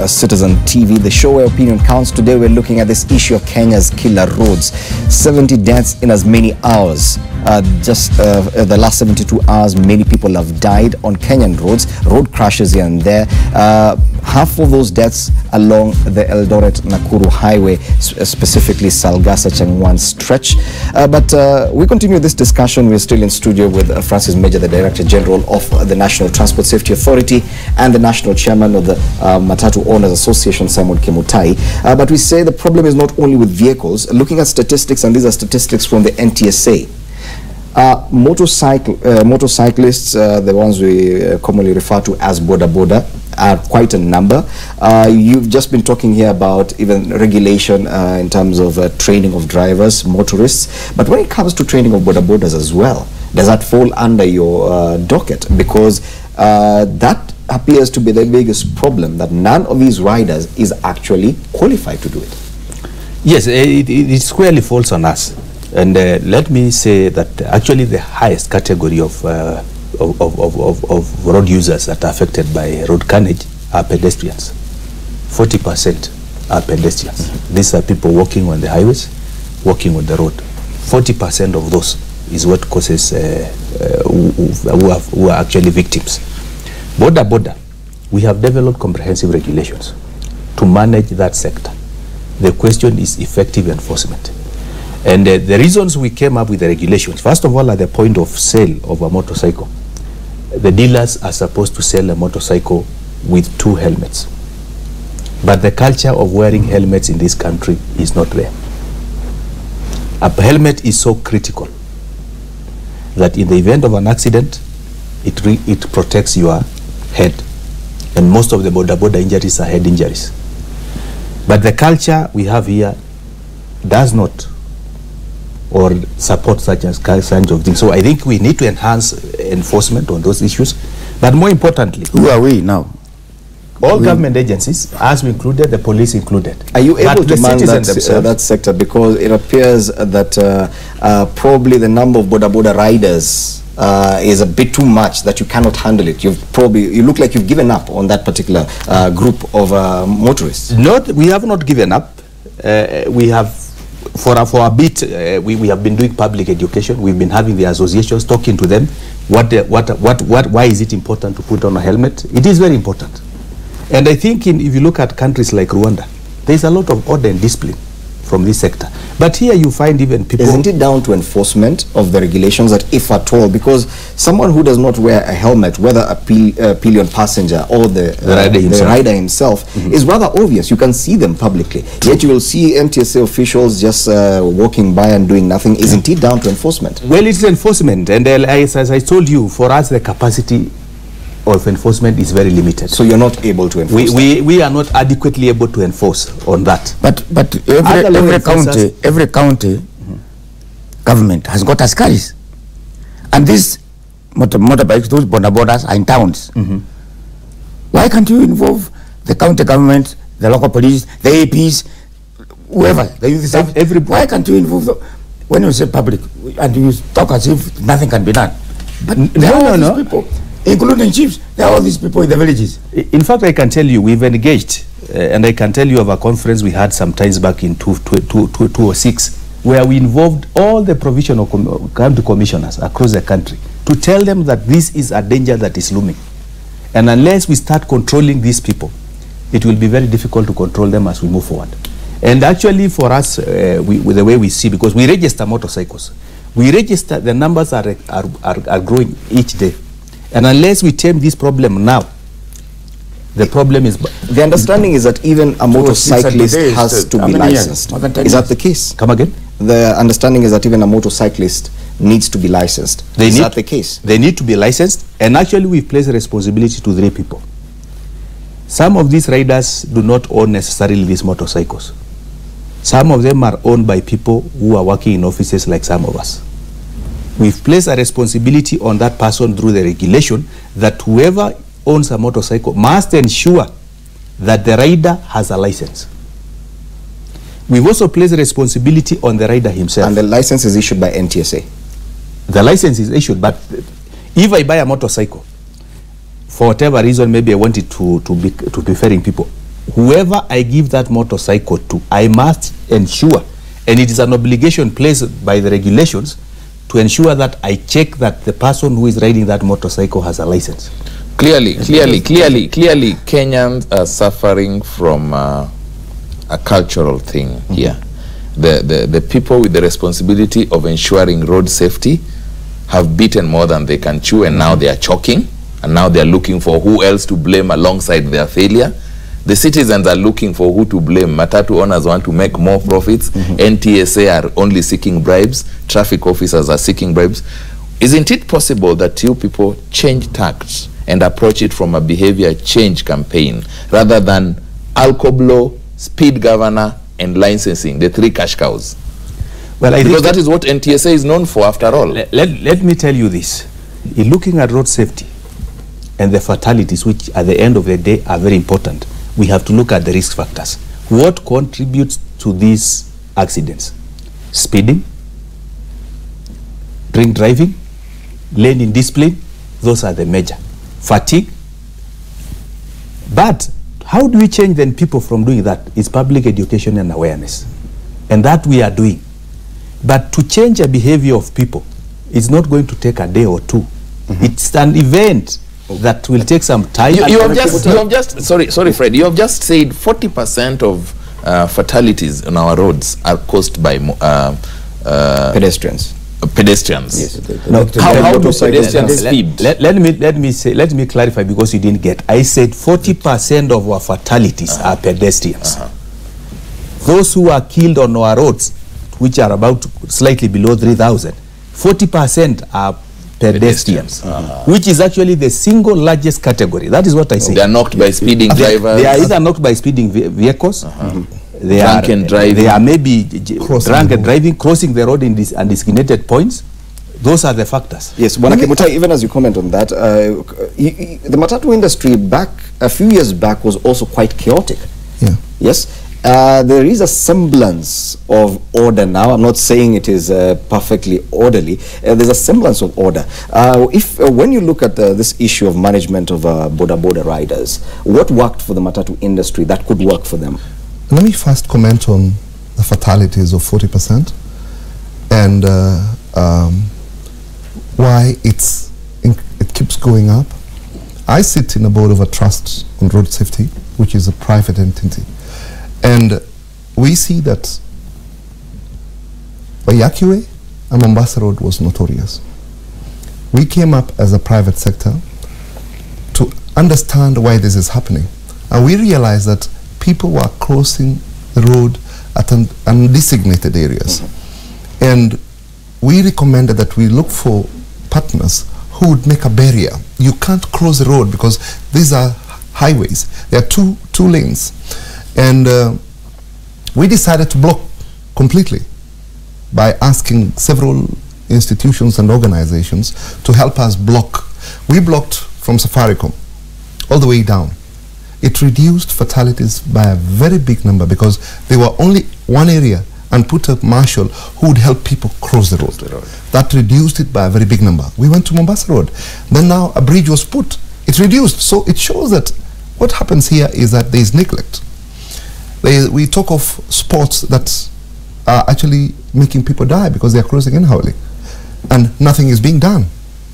Citizen TV, the show where opinion counts. Today we're looking at this issue of Kenya's killer roads. 70 deaths in as many hours. Just the last 72 hours, many people have died on Kenyan roads, road crashes here and there. Half of those deaths along the Eldoret-Nakuru highway, specifically Salgasa-Changwan stretch. But we continue this discussion. We're still in studio with Francis Major, the Director General of the National Transport Safety Authority, and the National Chairman of the Matatu Owners Association, Simon Kimutai. But we say the problem is not only with vehicles. Looking at statistics, and these are statistics from the NTSA, motorcyclists, the ones we commonly refer to as boda, are quite a number. You've just been talking here about even regulation in terms of training of drivers, motorists. But when it comes to training of bodas as well, does that fall under your docket? Because that appears to be the biggest problem, that none of these riders is actually qualified to do it. Yes, it squarely falls on us. And let me say that actually the highest category of road users that are affected by road carnage are pedestrians. 40% are pedestrians. These are people walking on the highways, walking on the road. 40% of those is what causes who are actually victims. Boda, we have developed comprehensive regulations to manage that sector. The question is effective enforcement. And the reasons we came up with the regulations, first of all, at the point of sale of a motorcycle, the dealers are supposed to sell a motorcycle with 2 helmets. But the culture of wearing helmets in this country is not there. A helmet is so critical that in the event of an accident, it protects your head. And most of the boda injuries are head injuries. But the culture we have here does not or support such kinds of things. So I think we need to enhance enforcement on those issues. But more importantly, who are we now? All government agencies, as we included, the police included. Are you able to man that sector? Because it appears that probably the number of boda riders is a bit too much, that you cannot handle it. You look like you've given up on that particular group of motorists. We have not given up. We have, for a bit, we have been doing public education. We've been having the associations, talking to them. Why is it important to put on a helmet? It is very important. And I think if you look at countries like Rwanda, there's a lot of order and discipline from this sector. But here you find even people... Isn't it down to enforcement of the regulations, that if at all, because someone who does not wear a helmet, whether a pillion passenger or the rider himself, is rather obvious. You can see them publicly. Yet you will see NTSA officials just walking by and doing nothing. Isn't it down to enforcement? Well, it's enforcement. And as I told you, for us, the capacity of enforcement is very limited. So you're not able to enforce we are not adequately able to enforce on that. But every county government has got askaris, and these motorbikes, those bodas are in towns. Why can't you involve the county government, the local police, the APs, whoever, the youth staff? Why can't you involve them? When you say public and you talk as if nothing can be done? But no. People, including chiefs, there are all these people in the villages. In fact, I can tell you, we've engaged, and I can tell you of a conference we had some times back in 2006, where we involved all the provincial county commissioners across the country to tell them that this is a danger that is looming. And unless we start controlling these people, it will be very difficult to control them as we move forward. And actually for us, with the way we see, because we register motorcycles, the numbers are growing each day. And unless we tame this problem now, the problem is... The understanding is that even a motorcyclist has to be licensed. Is that the case? Come again? The understanding is that even a motorcyclist needs to be licensed. Is that the case? They need to be licensed. And actually we've placed a responsibility to 3 people. Some of these riders do not own necessarily these motorcycles. Some of them are owned by people who are working in offices like some of us. We've placed a responsibility on that person through the regulation that whoever owns a motorcycle must ensure that the rider has a license. We've also placed a responsibility on the rider himself. And the license is issued by NTSA? The license is issued, but if I buy a motorcycle, for whatever reason, maybe I want it to be ferrying people, whoever I give that motorcycle to, I must ensure, and it is an obligation placed by the regulations, to ensure that I check that the person who is riding that motorcycle has a license. Clearly, Kenyans are suffering from a cultural thing here. The people with the responsibility of ensuring road safety have beaten more than they can chew, and now they are choking, and now they are looking for who else to blame alongside their failure. The citizens are looking for who to blame. Matatu owners want to make more profits. NTSA are only seeking bribes. Traffic officers are seeking bribes. Isn't it possible that you people change tact and approach it from a behavior change campaign rather than alcohol, speed governor, and licensing, the three cash cows? Well, because that is what NTSA is known for, after all. Let me tell you this. In looking at road safety and the fatalities, which at the end of the day are very important, we have to look at the risk factors. What contributes to these accidents? Speeding, drink driving, lane indiscipline, those are the major. Fatigue. But how do we change then people from doing that? It's public education and awareness. And that we are doing. But to change a behavior of people, it's not going to take a day or two. It's an event that will take some time. You have just sorry Fred, you have just said 40% of fatalities on our roads are caused by Pedestrians. Pedestrians. No, how do pedestrians speed? Let me clarify, because you didn't get. I said 40% of our fatalities are pedestrians. Those who are killed on our roads, which are about slightly below 3,000, 40% are pedestrians, which is actually the single largest category. That is what I say. They are knocked by speeding drivers. They are either knocked by speeding vehicles. They drunken driving. They are maybe drunken driving, crossing the road in undesignated points. Those are the factors. Yes, Mutai, even as you comment on that, the matatu industry a few years back was also quite chaotic. Yeah. Yes. There is a semblance of order now. I'm not saying it is perfectly orderly. There's a semblance of order. When you look at this issue of management of border riders, what worked for the matatu industry that could work for them? Let me first comment on the fatalities of 40% and why it keeps going up. I sit in a board of a trust on road safety, which is a private entity. And we see that Wayakiwe and Mombasa Road was notorious. We came up as a private sector to understand why this is happening. And we realized that people were crossing the road at undesignated areas. And we recommended that we look for partners who would make a barrier. You can't cross the road because these are highways. There are two lanes. And we decided to block completely by asking several institutions and organizations to help us block. We blocked from Safaricom all the way down. It reduced fatalities by a very big number because there were only one area and put a marshal who would help people cross the road. That reduced it by a very big number. We went to Mombasa Road. Then now a bridge was put. It reduced. So it shows that what happens here is that there is neglect. We talk of sports that are actually making people die because they are crossing anyhowly, and nothing is being done.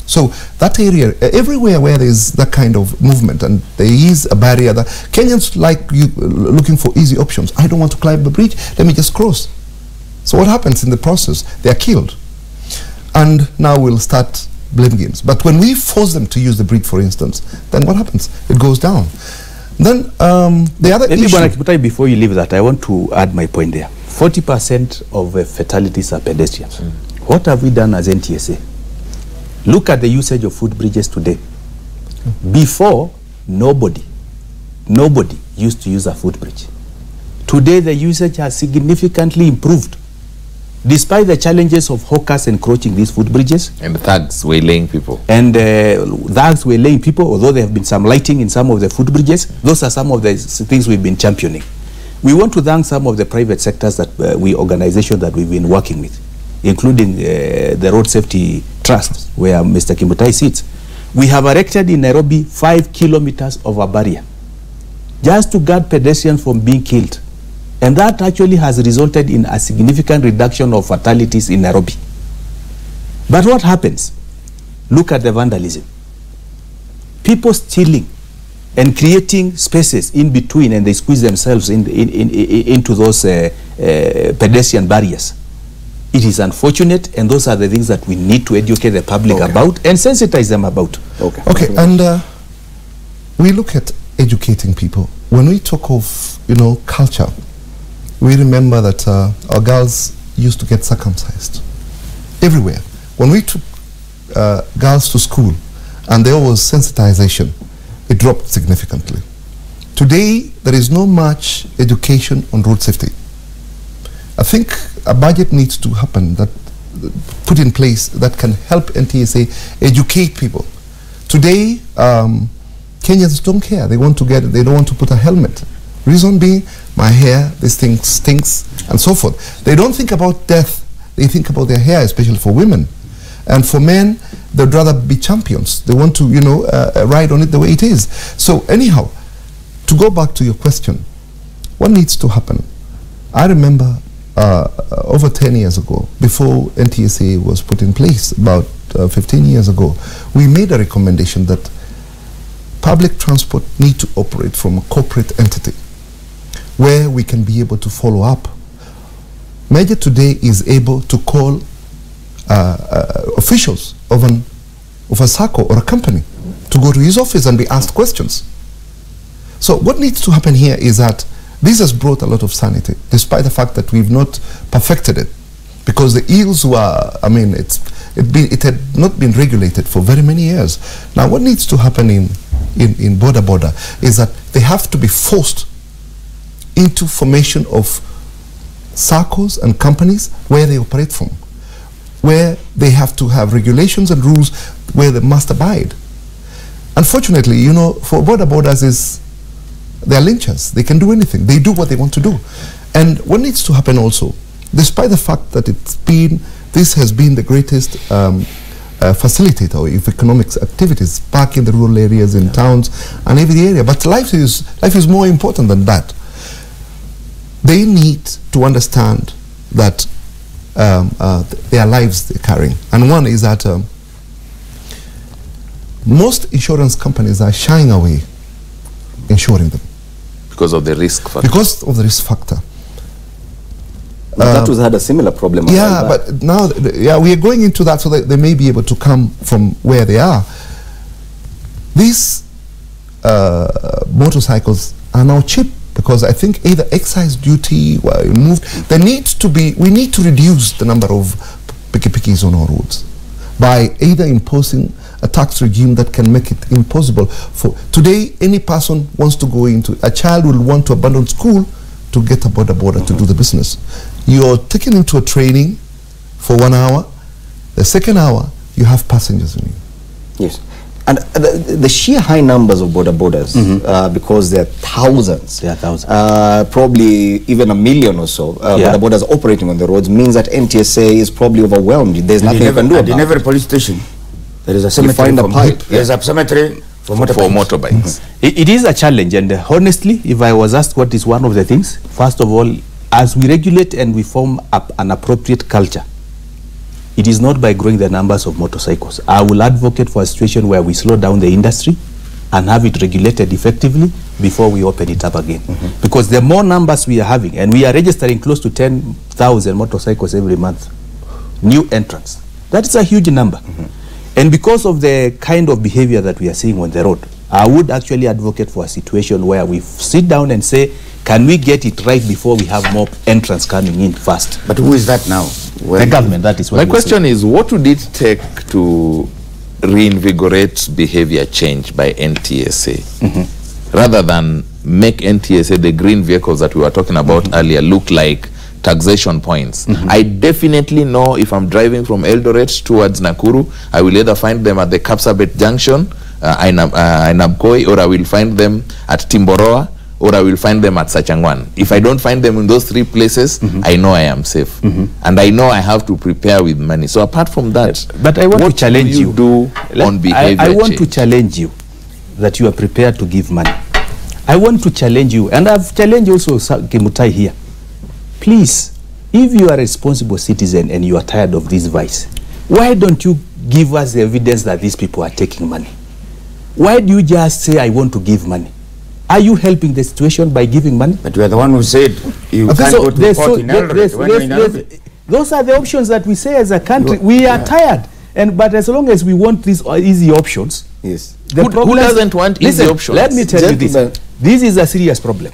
So that area, everywhere where there is that kind of movement and there is a barrier, that Kenyans looking for easy options. I don't want to climb the bridge, let me just cross. So what happens in the process? They are killed. And now we'll start blame games. But when we force them to use the bridge, for instance, then what happens? It goes down. Then the other issue... Before you leave that, I want to add my point there. 40% of fatalities are pedestrians. What have we done as NTSA? Look at the usage of footbridges today. Before, nobody used to use a footbridge. Today, the usage has significantly improved, despite the challenges of hawkers encroaching these footbridges. And thugs waylaying people. And thugs waylaying people, although there have been some lighting in some of the footbridges. Those are some of the things we've been championing. We want to thank some of the private sectors that organizations that we've been working with, including the Road Safety Trust, where Mr. Kimutai sits. We have erected in Nairobi 5 kilometers of a barrier. just to guard pedestrians from being killed. And that actually has resulted in a significant reduction of fatalities in Nairobi. But what happens? Look at the vandalism. People stealing and creating spaces in between, and they squeeze themselves into those pedestrian barriers. It is unfortunate, and those are the things that we need to educate the public about and sensitize them about. Okay, and we look at educating people. When we talk of, culture, we remember that our girls used to get circumcised everywhere. When we took girls to school and there was sensitization, it dropped significantly. Today, there is no much education on road safety. I think a budget needs to happen, that put in place, that can help NTSA educate people. Today, Kenyans don't care. They don't want to put a helmet. Reason being, my hair, this thing stinks, and so forth. They don't think about death. They think about their hair, especially for women. And for men, they'd rather be champions. They want to, ride on it the way it is. So anyhow, to go back to your question, what needs to happen? I remember over 10 years ago, before NTSA was put in place, about 15 years ago, we made a recommendation that public transport need to operate from a corporate entity where we can be able to follow up. Major today is able to call officials of a SACCO or a company to go to his office and be asked questions. So what needs to happen here is that this has brought a lot of sanity, despite the fact that we've not perfected it, because the ills were, it had not been regulated for very many years. Now, what needs to happen in border is that they have to be forced into formation of SACCOs and companies where they operate from, where they have to have regulations and rules where they must abide. Unfortunately, for borders they are lynchers. They can do anything. They do what they want to do. And what needs to happen also, despite the fact that this has been the greatest facilitator of economic activities back in the rural areas, in towns, and every area. But life is more important than that. They need to understand that their lives they're carrying. And one is that most insurance companies are shying away insuring them. Because of the risk factor. Because of the risk factor. That was had a similar problem. Yeah, but now, we are going into that so that they may be able to come from where they are. These motorcycles are now cheap because I think either excise duty removed. We need to reduce the number of pikis on our roads by either imposing a tax regime that can make it impossible for today. Any person wants to go into, a child will want to abandon school to get a border to do the business. You're taken into a training for 1 hour. The second hour, you have passengers in you. Yes. And the sheer high numbers of borders, because there are thousands, probably even 1 million or so borders operating on the roads, means that NTSA is probably overwhelmed. There's nothing you can do about it. In every police station, there is a cemetery for pipe. There is a cemetery for motorbikes. It is a challenge, and honestly, if I was asked what is one of the things, first of all, as we regulate and we form up an appropriate culture, it is not by growing the numbers of motorcycles. I will advocate for a situation where we slow down the industry and have it regulated effectively before we open it up again. Because the more numbers we are having, and we are registering close to 10,000 motorcycles every month, new entrants, that is a huge number. And because of the kind of behavior that we are seeing on the road, I would actually advocate for a situation where we sit down and say, can we get it right before we have more entrants coming in fast? But who is that now? The government, that is what my question is, what would it take to reinvigorate behavior change by NTSA rather than make NTSA, the green vehicles that we were talking about earlier, look like taxation points? I definitely know if I'm driving from Eldoret towards Nakuru, I will either find them at the Kapsabet Junction, Ainabkoi, or I will find them at Timboroa, or I will find them at Sachangwan. If I don't find them in those three places, I know I am safe. And I know I have to prepare with money. So apart from that, but I want to challenge you. Do on behavior I want change? to challenge you that you are prepared to give money. I want to challenge you, and I've challenged also Kimutai here. Please, if you are a responsible citizen and you are tired of this vice, why don't you give us the evidence that these people are taking money? Why do you just say, I want to give money? Are you helping the situation by giving money? But you are the one who said you can't go to court in Eldoret. Those are the options that we say as a country. We are tired. But as long as we want these easy options, yes. Who doesn't want easy options? Let me tell you this. This is a serious problem.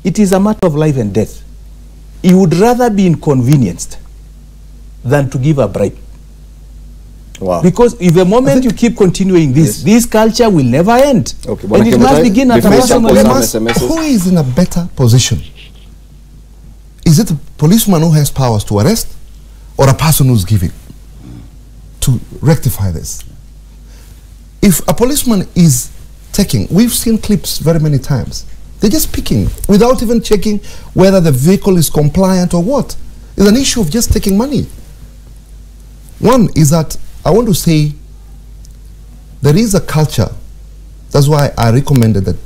It is a matter of life and death. You would rather be inconvenienced than to give a bribe. Wow. Because if the moment you keep continuing this, yes, this culture will never end. Okay, and it must begin at a personal level. Who is in a better position? Is it a policeman who has powers to arrest, or a person who's giving to rectify this? If a policeman is taking, we've seen clips very many times, they're just picking without even checking whether the vehicle is compliant or what. It's an issue of just taking money. One is that I want to say there is a culture. That's why I recommended that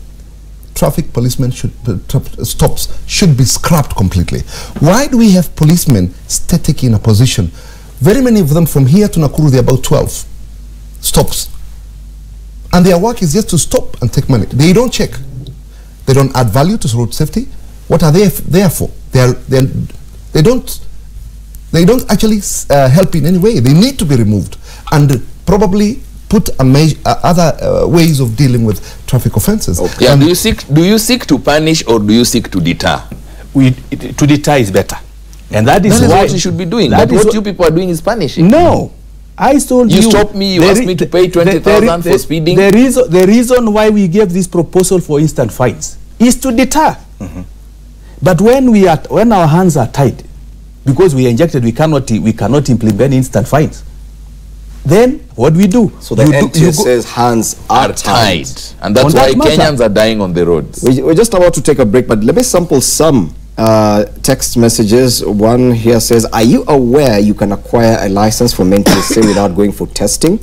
traffic policemen stops should be scrapped completely. Why do we have policemen static in a position? Very many of them from here to Nakuru, they're about 12 stops. And their work is just to stop and take money. They don't check. They don't add value to road safety. What are they there for? They don't actually help in any way. They need to be removed and probably put other ways of dealing with traffic offences. Okay. Yeah, do you seek to punish or do you seek to deter? To deter is better, and that is why what you should be doing. But what you people are doing is punishing. No, I told you. You stopped me. You asked me to pay 20,000 for speeding. The reason why we gave this proposal for instant fines is to deter. Mm-hmm. But when our hands are tied, because we injected, we cannot implement instant fines. Then what do we do? So the NTSA's hands are tied. And that's why Kenyans are dying on the roads. We're just about to take a break, but let me sample some text messages. One here says, are you aware you can acquire a license for NTSA without going for testing?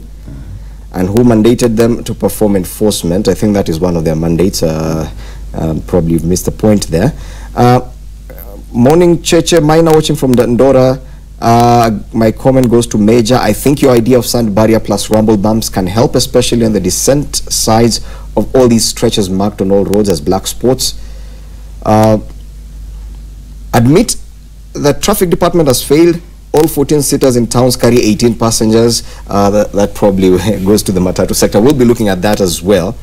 And who mandated them to perform enforcement? I think that is one of their mandates. Probably you've missed the point there. Morning, Cheche, Minor watching from Dandora. My comment goes to Major. I think your idea of sand barrier plus rumble bumps can help, especially on the descent sides of all these stretches marked on all roads as black spots. Admit the traffic department has failed. All 14 seaters in towns carry 18 passengers. That probably goes to the Matatu sector. We'll be looking at that as well.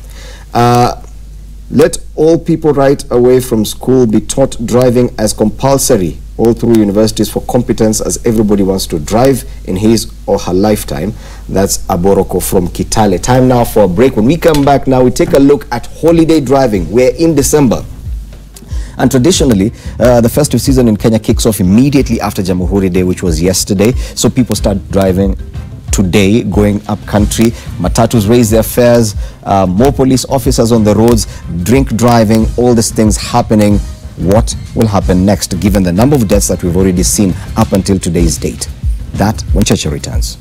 Let all people right away from school be taught driving as compulsory all through universities for competence, as everybody wants to drive in his or her lifetime. That's Aboroko from Kitale. Time now for a break. When we come back now, we take a look at holiday driving. We're in December. And traditionally, the festive season in Kenya kicks off immediately after Jamhuri Day, which was yesterday. So people start driving today, going up country. Matatus raise their fares, more police officers on the roads, drink driving, all these things happening. What will happen next, given the number of deaths that we've already seen up until today's date? That when Cheche returns.